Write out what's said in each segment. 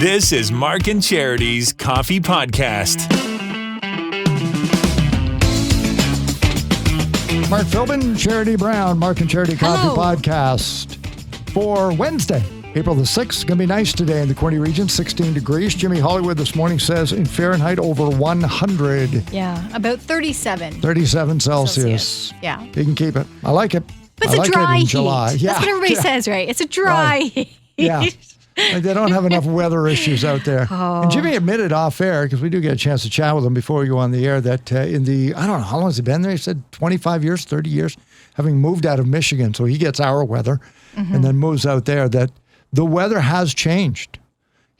This is Mark and Charity's Coffee Podcast. Mark Philbin, Charity Brown, Mark and Charity Coffee Podcast for Wednesday, April the 6th. It's going to be nice today in the Quinte region, 16 degrees. Jimmy Hollywood this morning says in Fahrenheit over 100. Yeah, about 37. 37 Celsius. Yeah. You can keep it. I like it. But it's I like a dry it in heat. July. Yeah. That's what everybody says, right? It's a dry heat. Yeah. Like they don't have enough weather issues out there. And Jimmy admitted off air, because we do get a chance to chat with him before we go on the air, that in the, I don't know, how long has he been there? He said 25 years, 30 years, having moved out of Michigan. So he gets our weather and then moves out there, that the weather has changed.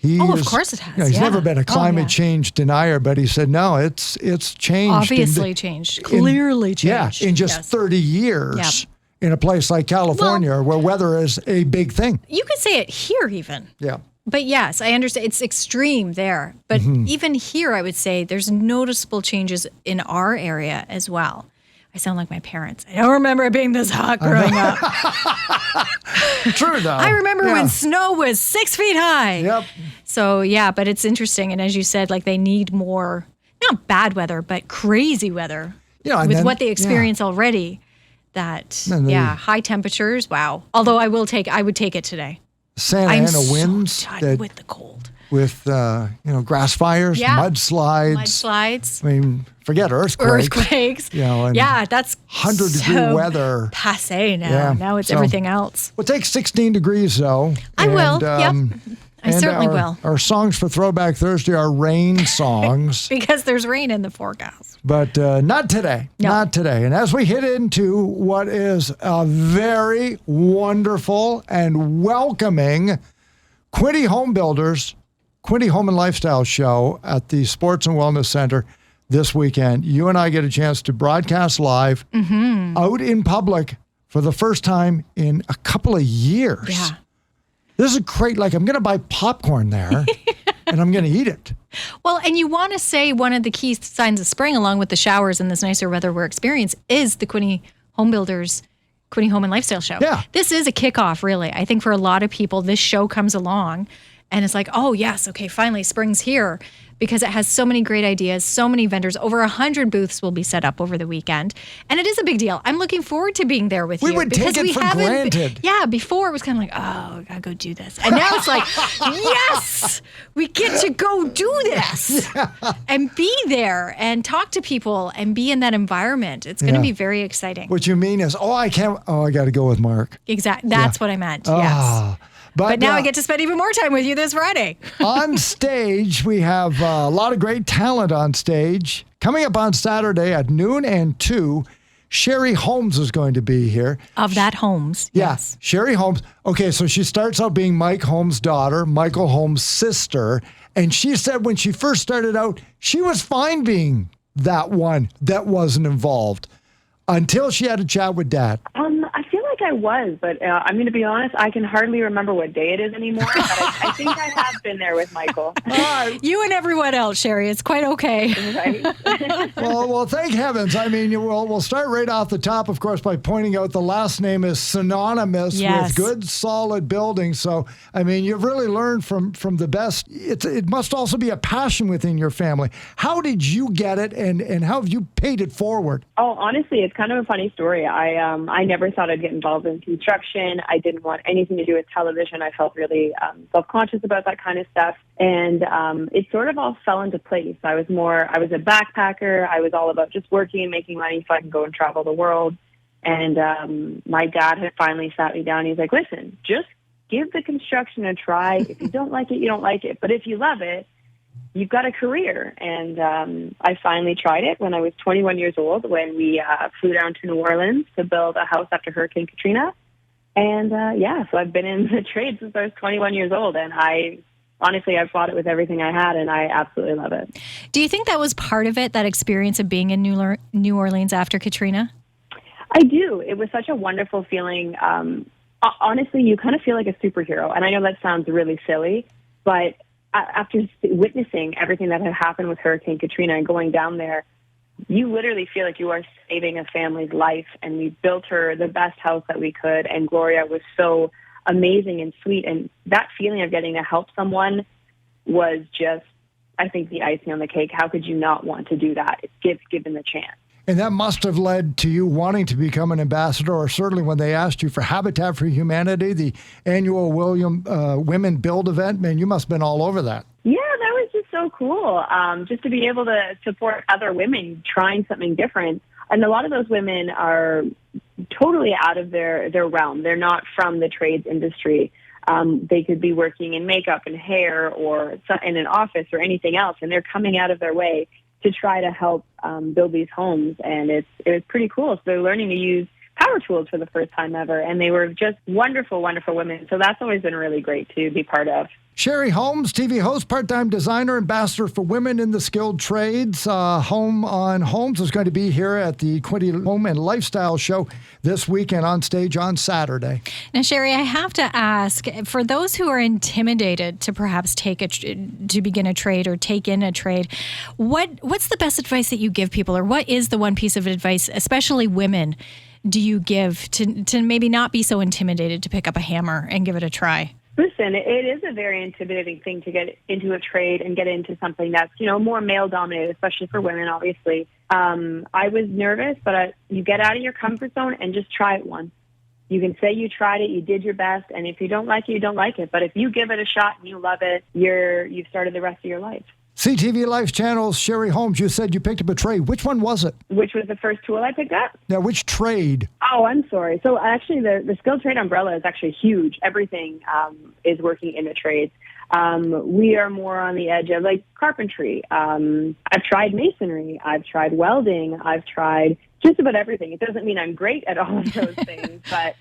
Of course it has. You know, he's never been a climate change denier, but he said, no, it's changed. Obviously changed. Clearly changed. Yeah, in just 30 years. Yep. In a place like California, where weather is a big thing. You could say it here even. Yeah. But yes, I understand. It's extreme there. But even here, I would say there's noticeable changes in our area as well. I sound like my parents. I don't remember it being this hot growing up. True, though. I remember when snow was 6 feet high. Yep. So, yeah, but it's interesting. And as you said, like they need more, not bad weather, but crazy weather with what they experience already. That, high temperatures. Wow. Although I would take it today. Santa Ana winds. So done with the cold. With, grass fires, mudslides. Mudslides. I mean, forget earthquakes. That's 100-degree weather. Passé now. Yeah. Now it's everything else. We'll take 16 degrees, though. I will. Yep. I certainly will. Our songs for Throwback Thursday are rain songs. Because there's rain in the forecast. But not today. No. Not today. And as we hit into what is a very wonderful and welcoming Quinte Home Builders, Quinte Home and Lifestyle Show at the Sports and Wellness Center this weekend, you and I get a chance to broadcast live out in public for the first time in a couple of years. Yeah. This is great. Like, I'm going to buy popcorn there and I'm going to eat it. Well, and you want to say one of the key signs of spring, along with the showers and this nicer weather we're experiencing, is the Quinte Home Builders, Quinte Home and Lifestyle Show. Yeah. This is a kickoff, really. I think for a lot of people, this show comes along and it's like, oh, yes, okay, finally, spring's here. Because it has so many great ideas, so many vendors. Over 100 booths will be set up over the weekend. And it is a big deal. I'm looking forward to being there with you. We would take it for granted. Yeah, before it was kind of like, oh, I got to go do this. And now it's like, yes, we get to go do this and be there and talk to people and be in that environment. It's going to be very exciting. What you mean is, I got to go with Mark. Exactly. That's what I meant. Yes. But now I get to spend even more time with you this Friday. On stage, we have a lot of great talent on stage. Coming up on Saturday at noon and 2, Sherry Holmes is going to be here. Of that Holmes. Yes. Sherry Holmes. Okay, so she starts out being Mike Holmes' daughter, Michael Holmes' sister. And she said when she first started out, she was fine being that one that wasn't involved until she had a chat with Dad. I feel like I was, but I'm going to be honest, I can hardly remember what day it is anymore, but I think I have been there with Michael. You and everyone else, Sherry. It's quite okay. Right? well, thank heavens. I mean, we'll start right off the top, of course, by pointing out the last name is synonymous with good, solid buildings. So, I mean, you've really learned from the best. It must also be a passion within your family. How did you get it, and how have you paid it forward? Oh, honestly, it's kind of a funny story. I never thought I'd get involved in construction. I didn't want anything to do with television. I felt really self-conscious about that kind of stuff. And it sort of all fell into place. I was a backpacker. I was all about just working and making money so I can go and travel the world. And my dad had finally sat me down. He's like, listen, just give the construction a try. If you don't like it, you don't like it. But if you love it, you've got a career. And I finally tried it when I was 21 years old, when we flew down to New Orleans to build a house after Hurricane Katrina. And so I've been in the trade since I was 21 years old. And honestly, I fought it with everything I had, and I absolutely love it. Do you think that was part of it, that experience of being in New Orleans after Katrina? I do. It was such a wonderful feeling. Honestly, you kind of feel like a superhero. And I know that sounds really silly, but after witnessing everything that had happened with Hurricane Katrina and going down there, you literally feel like you are saving a family's life. And we built her the best house that we could. And Gloria was so amazing and sweet. And that feeling of getting to help someone was just, I think, the icing on the cake. How could you not want to do that if given the chance? And that must have led to you wanting to become an ambassador, or certainly when they asked you for Habitat for Humanity, the annual Women Build event. Man, you must have been all over that. Yeah, that was just so cool. Just to be able to support other women trying something different. And a lot of those women are totally out of their realm. They're not from the trades industry. They could be working in makeup and hair or in an office or anything else, and they're coming out of their way to try to help build these homes. And it was pretty cool. So they're learning to use power tools for the first time ever. And they were just wonderful, wonderful women. So that's always been really great to be part of. Sherry Holmes, TV host, part-time designer, ambassador for women in the skilled trades. Home on Holmes is going to be here at the Quinte Home and Lifestyle Show this weekend on stage on Saturday. Now, Sherry, I have to ask, for those who are intimidated to perhaps to begin a trade or take in a trade, what's the best advice that you give people, or what is the one piece of advice, especially women, do you give to maybe not be so intimidated to pick up a hammer and give it a try? Listen, it is a very intimidating thing to get into a trade and get into something that's, more male-dominated, especially for women, obviously. I was nervous, but you get out of your comfort zone and just try it once. You can say you tried it, you did your best, and if you don't like it, you don't like it. But if you give it a shot and you love it, you've started the rest of your life. CTV Life Channel's Sherry Holmes, you said you picked up a trade. Which one was it? Which was the first tool I picked up? Now, which trade? Oh, I'm sorry. So actually, the skilled trade umbrella is actually huge. Everything is working in the trades. We are more on the edge of like carpentry. I've tried masonry. I've tried welding. I've tried just about everything. It doesn't mean I'm great at all of those things, but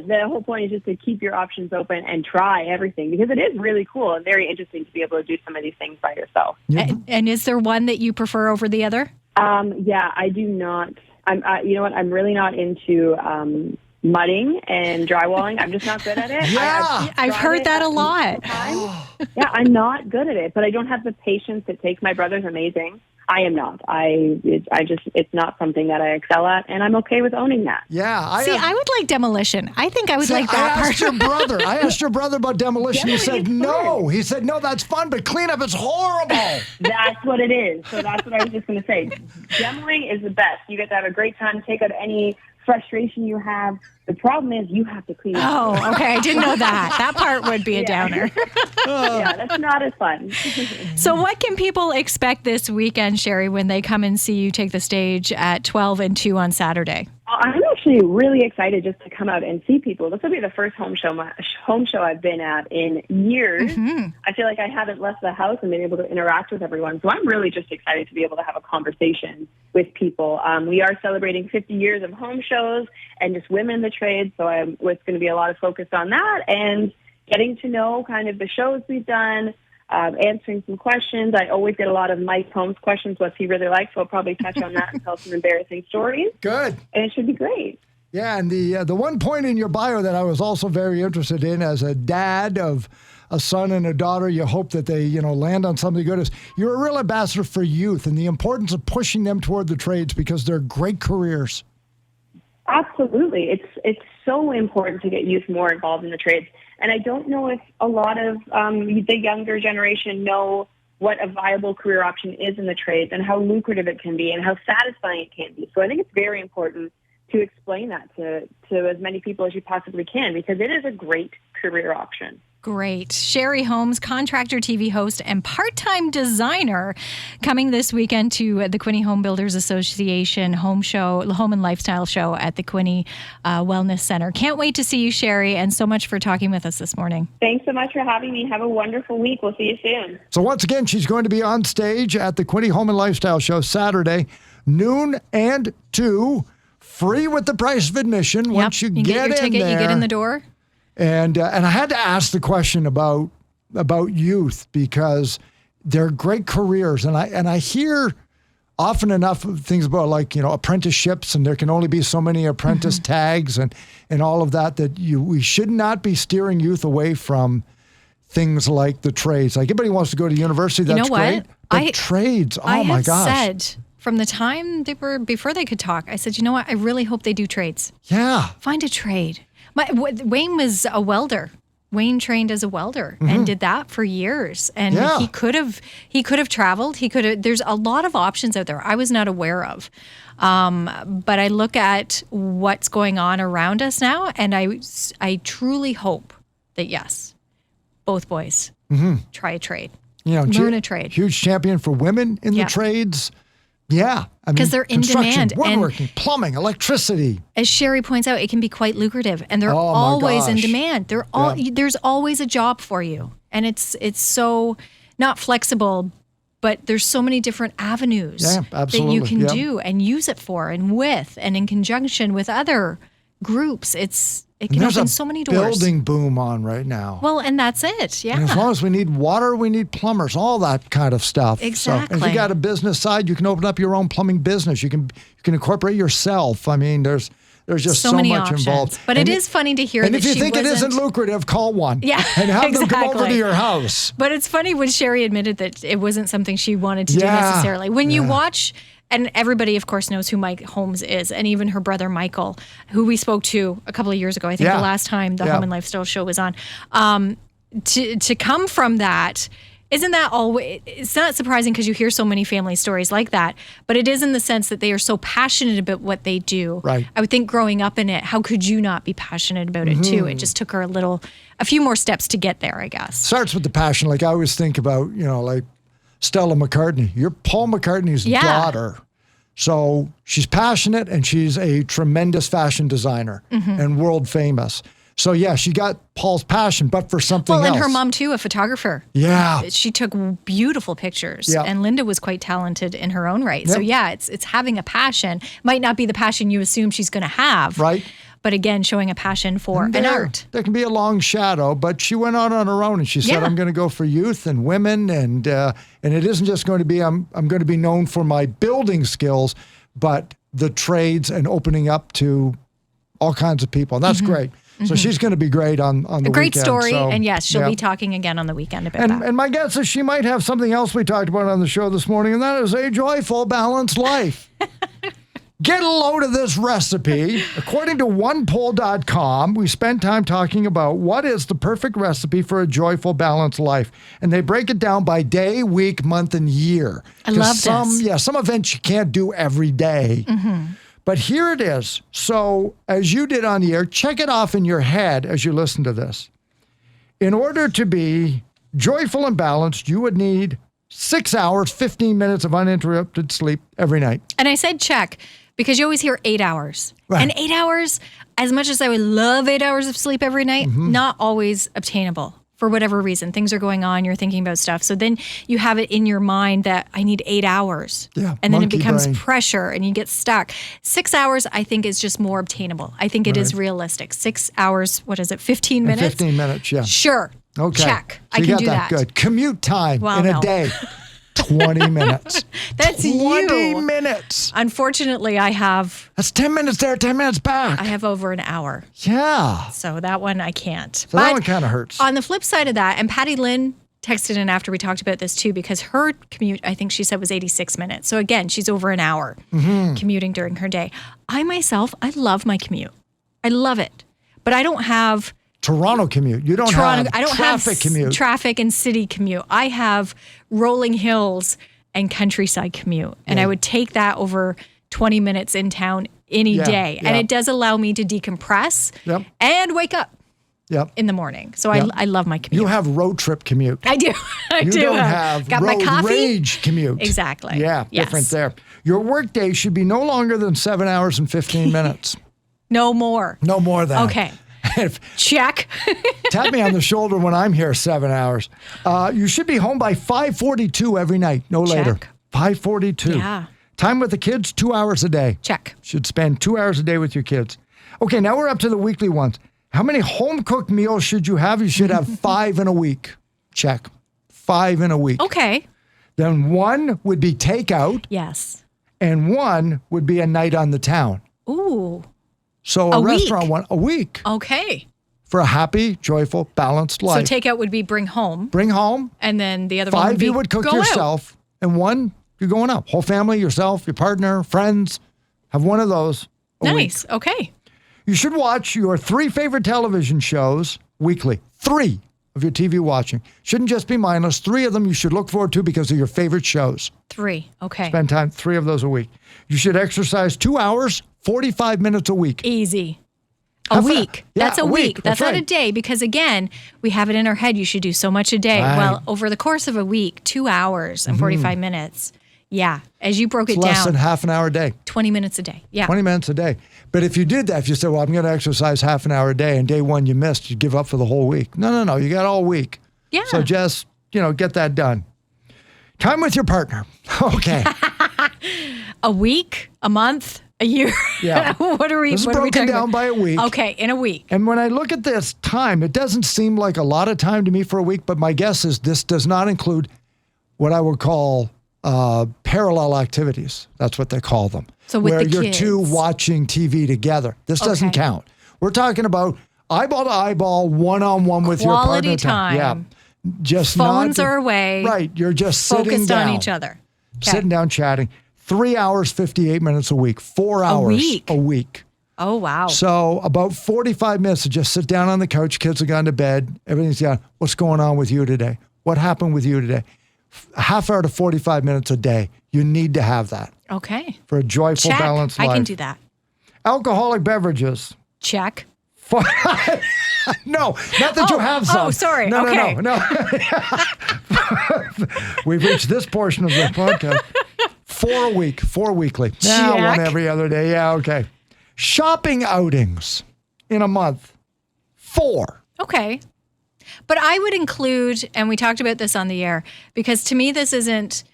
the whole point is just to keep your options open and try everything, because it is really cool and very interesting to be able to do some of these things by yourself. Yeah. And is there one that you prefer over the other? Yeah, I do not. You know what? I'm really not into mudding and drywalling. I'm just not good at it. Yeah. I've heard that a lot. Yeah, I'm not good at it, but I don't have the patience it takes. My brother's amazing. I am not. It's not something that I excel at, and I'm okay with owning that. Yeah. I would like demolition. I think I would like that part. I asked your brother about demolition. He said no. He said, no, that's fun, but cleanup is horrible. That's what it is. So that's what I was just going to say. Demoing is the best. You get to have a great time, take out any frustration you have. The problem is you have to clean up. Oh, okay. I didn't know that. That part would be a downer. Yeah, that's not as fun. So what can people expect this weekend, Sherry, when they come and see you take the stage at 12 and 2 on Saturday? I'm actually really excited just to come out and see people. This will be the first home show I've been at in years. Mm-hmm. I feel like I haven't left the house and been able to interact with everyone. So I'm really just excited to be able to have a conversation with people. We are celebrating 50 years of home shows and just women in the trade. So it's going to be a lot of focus on that and getting to know kind of the shows we've done, answering some questions. I always get a lot of Mike Holmes questions, what's he really like, so I'll probably touch on that and tell some embarrassing stories. Good. And it should be great. Yeah, and the one point in your bio that I was also very interested in as a dad of a son and a daughter, you hope that they, land on something good, is you're a real ambassador for youth and the importance of pushing them toward the trades because they're great careers. Absolutely. It's so important to get youth more involved in the trades. And I don't know if a lot of the younger generation know what a viable career option is in the trades and how lucrative it can be and how satisfying it can be. So I think it's very important to explain that to as many people as you possibly can, because it is a great career option. Great. Sherry Holmes, contractor, TV host, and part-time designer, coming this weekend to the Quinte Home Builders Association Home and Lifestyle Show at the Quinte Wellness Center. Can't wait to see you, Sherry, and so much for talking with us this morning. Thanks so much for having me. Have a wonderful week. We'll see you soon. So once again, she's going to be on stage at the Quinte Home and Lifestyle Show Saturday, noon and 2, free with the price of admission. Yep. Once you get your in ticket, there, you get in the door. And I had to ask the question about youth because they're great careers, and I hear often enough things about apprenticeships, and there can only be so many apprentice tags and all of that we should not be steering youth away from things like the trades. Like everybody wants to go to university, that's great. But trades, my gosh! I have said from the time before they could talk, I said, you know what? I really hope they do trades. Yeah, find a trade. Wayne was a welder Wayne trained as a welder and did that for years. And he could have traveled. There's a lot of options out there I was not aware of. But I look at what's going on around us now, and I truly hope that, yes, both boys try a trade. Learn a trade. Huge champion for women in the trades. Yeah. Because they're in demand. Woodworking, plumbing, electricity. As Sherry points out, it can be quite lucrative, and they're always in demand. There's always a job for you. And it's so not flexible, but there's so many different avenues that you can do and use it for and with and in conjunction with other groups. It can open so many doors. There's a building boom on right now. Well, and that's it. Yeah. And as long as we need water, we need plumbers, all that kind of stuff. Exactly. So if you got a business side, you can open up your own plumbing business. You can incorporate yourself. I mean, there's just so many much options involved. But it is funny to hear that she And if you think it isn't lucrative, call one. Yeah, and have them come over to your house. But it's funny when Sherry admitted that it wasn't something she wanted to do necessarily. When you watch, and everybody, of course, knows who Mike Holmes is, and even her brother Michael, who we spoke to a couple of years ago. I think the last time the Home and Lifestyle Show was on. To come from that, isn't that always? It's not surprising because you hear so many family stories like that, but it is in the sense that they are so passionate about what they do. Right. I would think growing up in it, how could you not be passionate about it too? It just took her a few more steps to get there, I guess. Starts with the passion. Like I always think about, like Stella McCartney. You're Paul McCartney's daughter. So she's passionate and she's a tremendous fashion designer and world famous. So she got Paul's passion, but for something else. Well, and her mom too, a photographer. Yeah. She took beautiful pictures. Yeah. And Linda was quite talented in her own right. So it's having a passion. Might not be the passion you assume she's going to have. Right. But again, showing a passion for an art. There can be a long shadow, but she went out on her own and she said, I'm going to go for youth and women. And it isn't just going to be, I'm going to be known for my building skills, but the trades and opening up to all kinds of people. And that's great. So she's going to be great on the weekend. A great story. So, and yes, she'll be talking again on the weekend about that. And my guess is she might have something else we talked about on the show this morning, and that is a joyful, balanced life. Get a load of this recipe. According to onepoll.com, we spent time talking about what is the perfect recipe for a joyful, balanced life. And they break it down by day, week, month, and year. I love this. Yeah, some events you can't do every day. But here it is. So as you did on the air, check it off in your head as you listen to this. In order to be joyful and balanced, you would need 6 hours, 15 minutes of uninterrupted sleep every night. And I said check because you always hear 8 hours. Right. And 8 hours, as much as I would love 8 hours of sleep every night, not always obtainable. For whatever reason, things are going on, you're thinking about stuff. So then you have it in your mind that I need 8 hours. Yeah, and then it becomes brain. pressure and you get stuck. 6 hours, I think, is just more obtainable. I think it is realistic. 6 hours, 15 minutes? 15 minutes, yeah. Sure. Okay. Check. So I can do that. Good. Commute time in a day. 20 minutes. That's 20 minutes. Unfortunately, I have... That's 10 minutes there, 10 minutes back. I have over an hour. Yeah. So that one I can't. So that one kind of hurts. On the flip side of that, and Patty Lynn texted in after we talked about this too, because her commute, I think she said, was 86 minutes. So again, she's over an hour commuting during her day. I myself, I love my commute. I love it. But I don't have... Toronto commute. You don't have traffic commute. Traffic and city commute. I have rolling hills and countryside commute. And I would take that over 20 minutes in town any day. And it does allow me to decompress and wake up in the morning. So I love my commute. You have road trip commute. I do. You don't have Got road my coffee. Rage commute. Exactly. Yeah, different there. Your work day should be no longer than 7 hours and 15 minutes. No more. No more than. Okay. Check. Tap me on the shoulder when I'm here 7 hours. You should be home by 5:42 every night, no later. 5:42. Yeah. Time with the kids, 2 hours a day. Check. Should spend 2 hours a day with your kids. Okay, now we're up to the weekly ones. How many home-cooked meals should you have? You should have 5 in a week. Check. 5 in a week. Okay. Then 1 would be takeout. Yes. And 1 would be a night on the town. Ooh. So a restaurant one a week. Okay. For a happy, joyful, balanced life. So takeout would be bring home. Bring home. And then the other one would 5 be you would cook go yourself. Out. And 1, you're going out. Whole family, yourself, your partner, friends. Have one of those a week. Nice. Okay. You should watch your 3 favorite television shows weekly. 3 of your TV watching. Shouldn't just be mindless. 3 of them you should look forward to because of your favorite shows. 3. Okay. Spend time, 3 of those a week. You should exercise 2 hours, 45 minutes a week. Easy. A week. That's a week. That's right. not a day because, again, we have it in our head. You should do so much a day. Right. Well, over the course of a week, 2 hours and 45 minutes. Yeah. As you broke it It's less down. than half an hour a day. 20 minutes a day. Yeah. 20 minutes a day. But if you did that, if you said, well, I'm going to exercise half an hour a day and day 1 you missed, you'd give up for the whole week. No. You got all week. Yeah. So just, get that done. Time with your partner. Okay. A week, a month, a year. Yeah. What are we This is what are we broken talking down about? by a week. Okay, in a week. And when I look at this time, it doesn't seem like a lot of time to me for a week, but my guess is this does not include what I would call parallel activities. That's what they call them. So with where the you're kids. 2 watching TV together. This doesn't Okay. count. We're talking about eyeball to eyeball, one-on-one with your partner. Quality time. Yeah. Just Phones not are away. Right. You're just sitting Focused down. on each other. Okay. Sitting down chatting. 3 hours, 58 minutes a week. 4 hours a week. Oh, wow. So about 45 minutes to just sit down on the couch. Kids have gone to bed. Everything's gone. What's going on with you today? What happened with you today? A half hour to 45 minutes a day. You need to have that Okay. for a joyful, Check. balanced life. I can do that. Alcoholic beverages. Check. No, not that you have some. Oh, sorry. No, Okay. no. We've reached this portion of the podcast. 4 a week, 4 weekly. Now Check. 1 every other day. Yeah, okay. Shopping outings in a month. 4. Okay. But I would include, and we talked about this on the air, because to me, this isn't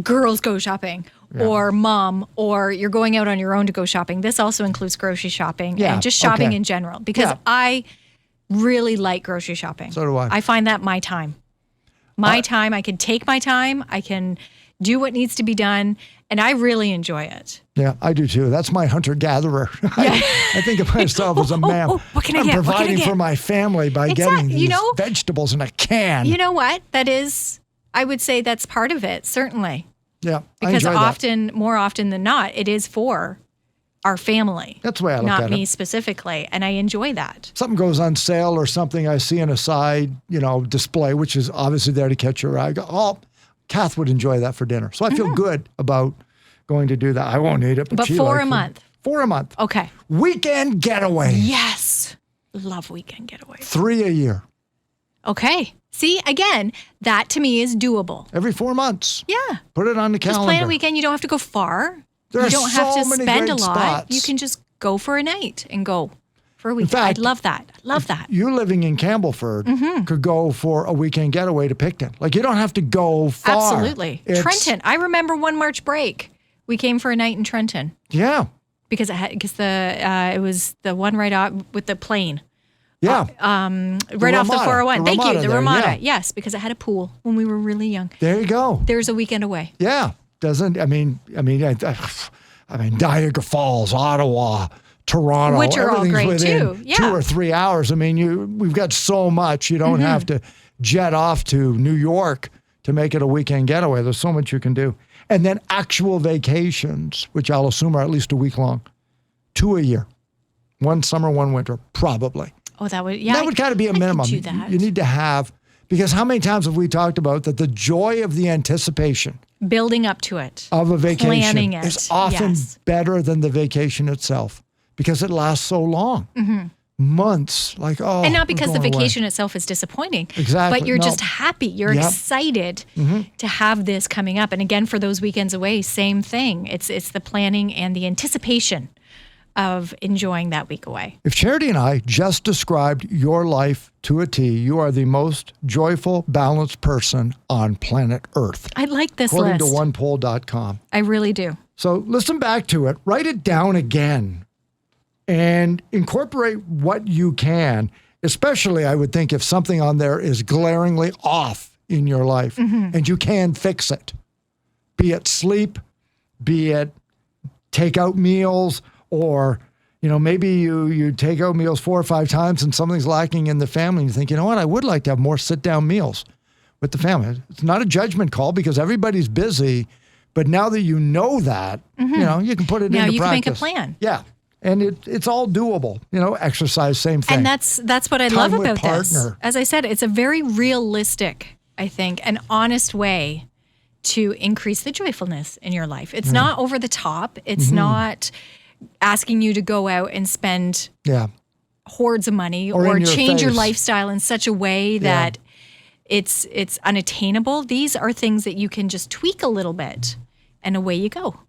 girls go shopping or mom or you're going out on your own to go shopping. This also includes grocery shopping and just shopping in general because I really like grocery shopping. So do I. I find that my time. My time. I can take my time. I can do what needs to be done. And I really enjoy it. Yeah, I do too. That's my hunter-gatherer. I think of myself as a man. What can I I'm get? What can I providing get? for my family by getting these vegetables in a can. You know what? That is, I would say that's part of it, certainly. Yeah, Because I enjoy that. more often than not, it is for our family. That's the way I look at it. Not me specifically. And I enjoy that. Something goes on sale or something I see in a side, display, which is obviously there to catch your eye. I go, oh, Kath would enjoy that for dinner. So I feel good about going to do that. I won't eat it, but But she 4 likes a it. month. 4 a month. Okay. Weekend getaway. Yes. Love weekend getaways. 3 a year. Okay. See, again, that to me is doable. Every 4 months. Yeah. Put it on the Just calendar. plan a weekend. You don't have to go far. There you are don't have so to many spend a great lot. spots. You can just go for a night and go for a weekend. fact, I'd love that. Love that. You living in Campbellford could go for a weekend getaway to Picton. Like you don't have to go far. Absolutely. It's- Trenton. I remember one March break. We came for a night in Trenton Yeah. because it was the one right off with the plane. Yeah. Right off the Ramada. 401. The Thank you. Ramada The there, Ramada. yeah. Yes, because it had a pool when we were really young. There you go. There's a weekend away. Yeah. Niagara Falls, Ottawa, Toronto. Which are all everything's great, within too. Yeah. 2 or 3 hours. We've got so much. You don't have to jet off to New York to make it a weekend getaway. There's so much you can do. And then actual vacations, which I'll assume are at least a week long. 2 a year. 1 summer, 1 winter, probably. Oh, that would Kind of be a minimum. I could do that. You need to have, because how many times have we talked about that the joy of the anticipation building up to it. of a vacation Planning it. is often Yes. better than the vacation itself because it lasts so long. Months. And not because the we're going away. vacation itself is disappointing. Exactly. But you're No. just happy. You're Yep. excited to have this coming up. And again, for those weekends away, same thing. It's the planning and the anticipation of enjoying that week away. If Charity and I just described your life to a T, you are the most joyful, balanced person on planet Earth, I like this according list. to onepoll.com. I really do. So listen back to it, write it down again, and incorporate what you can, especially I would think if something on there is glaringly off in your life and you can fix it, be it sleep, be it take out meals, or maybe you take out meals 4 or 5 times and something's lacking in the family. And you think, you know what, I would like to have more sit-down meals with the family. It's not a judgment call because everybody's busy, but now that you know that, you can put it Now into you can practice. make a plan. Yeah. And it's all doable. Exercise, same thing. And that's what I Time love with about this. partner. As I said, it's a very realistic, I think, an honest way to increase the joyfulness in your life. It's not over the top. It's not asking you to go out and spend hordes of money or change your lifestyle in such a way that it's unattainable. These are things that you can just tweak a little bit and away you go.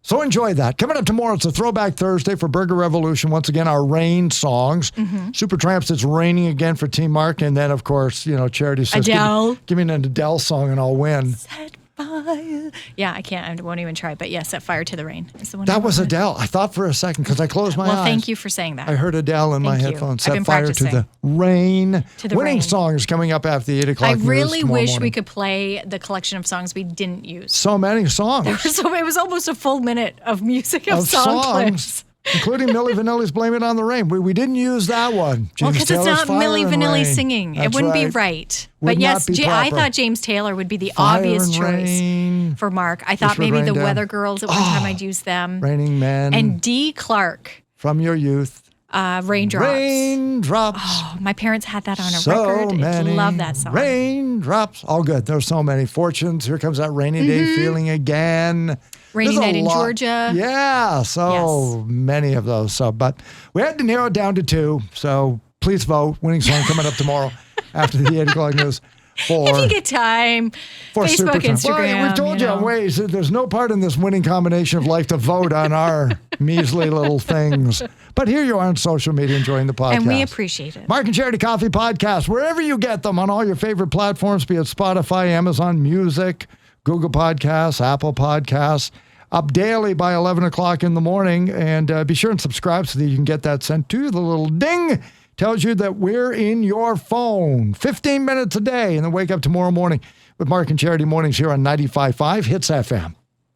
So enjoy that. Coming up tomorrow, it's a Throwback Thursday for Burger Revolution. Once again, our rain songs. Supertramps, it's raining again for Team Mark. And then, of course, Charity says, Adele. Give me an Adele song and I'll win. Set fire. Yeah, I can't. I won't even try. But Set Fire to the Rain is the one. That was Adele. I thought for a second because I closed my eyes. Well, thank you for saying that. I heard Adele in my headphones. Set Fire to the Rain. Winning song is coming up after the 8 o'clock news. I really wish morning. we could play the collection of songs we didn't use. So many songs. It was almost a full minute of music of song clips. Including Milli Vanilli's Blame It on the Rain. We didn't use that one. Because it's not Milli Vanilli singing. It wouldn't be right. But yes, I thought James Taylor would be the obvious choice for Mark. I thought maybe the Weather Girls at one time I'd use them. Raining Men. And Dee Clark. From Your Youth. Raindrops. Raindrops. Oh, my parents had that on a record. I love that song. Raindrops. All good. There's so many. Fortunes. Here comes that rainy day feeling again. Rainy Night in Georgia. Yeah, so many of those. But we had to narrow it down to 2. So please vote. Winning song coming up tomorrow after the 8 o'clock news. If you get time, Facebook, Instagram. Well, we've told you ways. There's no part in this winning combination of life to vote on our measly little things. But here you are on social media enjoying the podcast. And we appreciate it. Mark and Charity Coffee Podcast, wherever you get them on all your favorite platforms, be it Spotify, Amazon Music, Google Podcasts, Apple Podcasts. Up daily by 11 o'clock in the morning. And be sure and subscribe so that you can get that sent to you. The little ding tells you that we're in your phone. 15 minutes a day. And then wake up tomorrow morning with Mark and Charity Mornings here on 95.5 Hits FM.